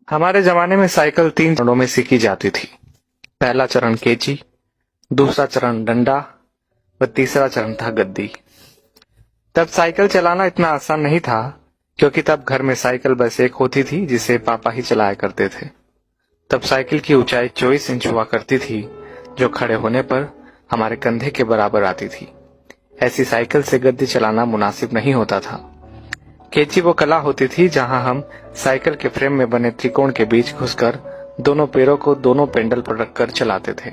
हमारे जमाने में साइकिल 3 चरणों में सीखी जाती थी। पहला चरण केची, दूसरा चरण डंडा व तीसरा चरण था गद्दी। तब साइकिल चलाना इतना आसान नहीं था, क्योंकि तब घर में साइकिल बस एक होती थी जिसे पापा ही चलाया करते थे। तब साइकिल की ऊंचाई 24 इंच हुआ करती थी, जो खड़े होने पर हमारे कंधे के बराबर आती थी। ऐसी साइकिल से गद्दी चलाना मुनासिब नहीं होता था। केची वो कला होती थी जहां हम साइकिल के फ्रेम में बने त्रिकोण के बीच घुसकर दोनों पैरों को दोनों पेंडल पर रखकर चलाते थे।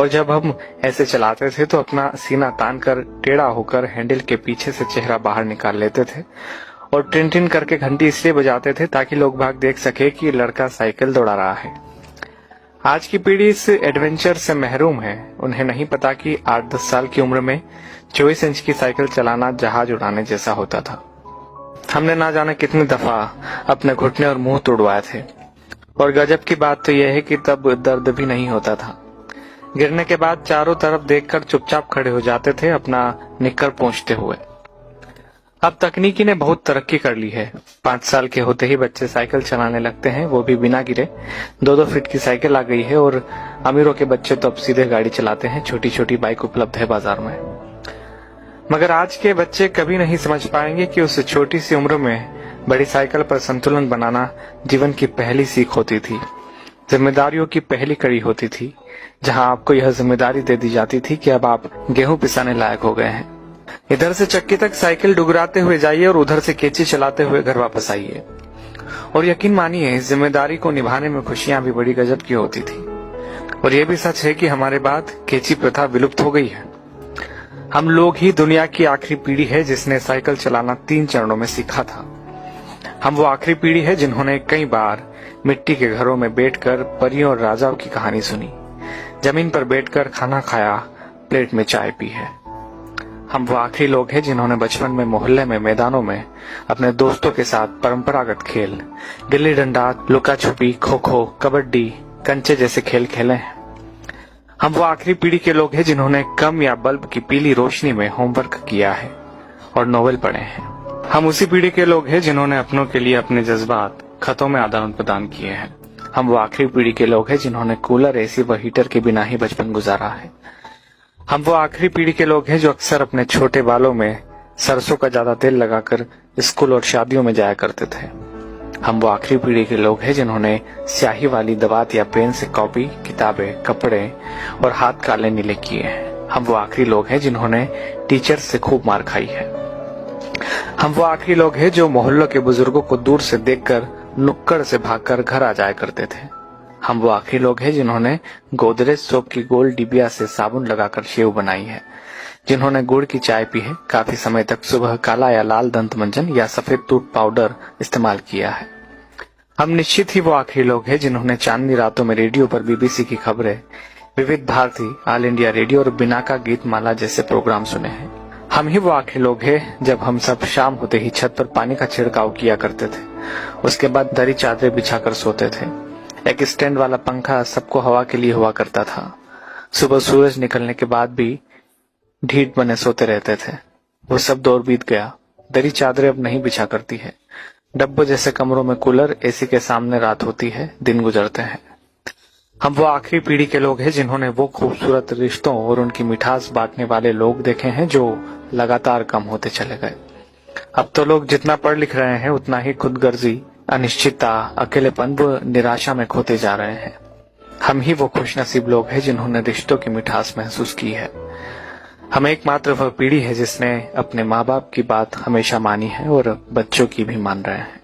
और जब हम ऐसे चलाते थे तो अपना सीना तान कर टेढ़ा होकर हैंडल के पीछे से चेहरा बाहर निकाल लेते थे और टिन टिन करके घंटी इसलिए बजाते थे ताकि लोग भाग देख सके कि लड़का साइकिल दौड़ा रहा है। आज की पीढ़ी इस एडवेंचर से महरूम है। उन्हें नहीं पता कि 8-10 साल की उम्र में 24 इंच की साइकिल चलाना जहाज उड़ाने जैसा होता था। हमने ना जाने कितनी दफा अपने घुटने और मुंह तोड़वाए थे। और गजब की बात तो यह है कि तब दर्द भी नहीं होता था। गिरने के बाद चारों तरफ देखकर चुपचाप खड़े हो जाते थे, अपना निक्कर पोंछते हुए। अब तकनीकी ने बहुत तरक्की कर ली है। 5 साल के होते ही बच्चे साइकिल चलाने लगते हैं, वो भी बिना गिरे। 2-2 फीट की साइकिल आ गई है और अमीरों के बच्चे तो अब सीधे गाड़ी चलाते हैं। छोटी छोटी बाइक उपलब्ध है बाजार में। मगर आज के बच्चे कभी नहीं समझ पाएंगे कि उस छोटी सी उम्र में बड़ी साइकिल पर संतुलन बनाना जीवन की पहली सीख होती थी, जिम्मेदारियों की पहली कड़ी होती थी, जहां आपको यह जिम्मेदारी दे दी जाती थी कि अब आप गेहूं पिसाने लायक हो गए हैं। इधर से चक्की तक साइकिल डुगराते हुए जाइए और उधर से केची चलाते हुए घर वापस आइए। और यकीन मानिए, इस जिम्मेदारी को निभाने में खुशियां भी बड़ी गजब की होती थी। और यह भी सच है कि हमारे बाद केची प्रथा विलुप्त हो गई है। हम लोग ही दुनिया की आखिरी पीढ़ी है जिसने साइकिल चलाना 3 चरणों में सीखा था। हम वो आखिरी पीढ़ी है जिन्होंने कई बार मिट्टी के घरों में बैठकर परियों और राजाओं की कहानी सुनी, जमीन पर बैठकर खाना खाया, प्लेट में चाय पी है। हम वो आखिरी लोग हैं जिन्होंने बचपन में मोहल्ले में मैदानों में अपने दोस्तों के साथ परंपरागत खेल, गिल्ली डंडा, लुका छुपी, खो खो, कबड्डी, कंचे जैसे खेल खेले हैं। हम वो आखिरी पीढ़ी के लोग हैं जिन्होंने कम या बल्ब की पीली रोशनी में होमवर्क किया है और नोवेल पढ़े हैं। हम उसी पीढ़ी के लोग हैं जिन्होंने अपनों के लिए अपने जज्बात खतों में आदान प्रदान किए हैं। हम वो आखिरी पीढ़ी के लोग हैं जिन्होंने कूलर, एसी व हीटर के बिना ही बचपन गुजारा है। हम वो आखिरी पीढ़ी के लोग हैं जो अक्सर अपने छोटे बालों में सरसों का ज्यादा तेल लगाकर स्कूल और शादियों में जाया करते थे। हम वो आखिरी पीढ़ी के लोग हैं जिन्होंने स्याही वाली दवात या पेन से कॉपी, किताबें, कपड़े और हाथ काले नीले किए हैं। हम वो आखिरी लोग हैं जिन्होंने टीचर से खूब मार खाई है। हम वो आखिरी लोग हैं जो मोहल्लों के बुजुर्गों को दूर से देखकर नुक्कड़ से भागकर घर आ जाया करते थे। हम वो आखिरी लोग हैं जिन्होंने गोदरेज सोप की गोल डिबिया से साबुन लगाकर शेव बनाई है, जिन्होंने गुड़ की चाय पी है, काफी समय तक सुबह काला या लाल दंत मंजन या सफेद टूथ पाउडर इस्तेमाल किया है। हम निश्चित ही वो आखिरी लोग हैं जिन्होंने चांदनी रातों में रेडियो पर बीबीसी की खबरें, विविध भारती, ऑल इंडिया रेडियो और बिनाका गीत माला जैसे प्रोग्राम सुने हैं। हम ही वो आखिरी लोग हैं जब हम सब शाम होते ही छत पर पानी का छिड़काव किया करते थे। उसके बाद दरी चादरें बिछाकर सोते थे। एक स्टैंड वाला पंखा सबको हवा के लिए हुआ करता था। सुबह सूरज निकलने के बाद भी ढीठ बने सोते रहते थे। वो सब दौर बीत गया। दरी चादरें अब नहीं बिछा करती है। डब्बों जैसे कमरों में कूलर, एसी के सामने रात होती है, दिन गुजरते हैं। हम वो आखिरी पीढ़ी के लोग हैं जिन्होंने वो खूबसूरत रिश्तों और उनकी मिठास बांटने वाले लोग देखे हैं जो लगातार कम होते चले गए। अब तो लोग जितना पढ़ लिख रहे हैं उतना ही खुदगर्जी, अनिश्चितता, अकेलेपन व निराशा में खोते जा रहे हैं। हम ही वो खुशनसीब लोग हैं जिन्होंने रिश्तों की मिठास महसूस की है। हम एकमात्र वह पीढ़ी है जिसने अपने माँ बाप की बात हमेशा मानी है और बच्चों की भी मान रहे हैं।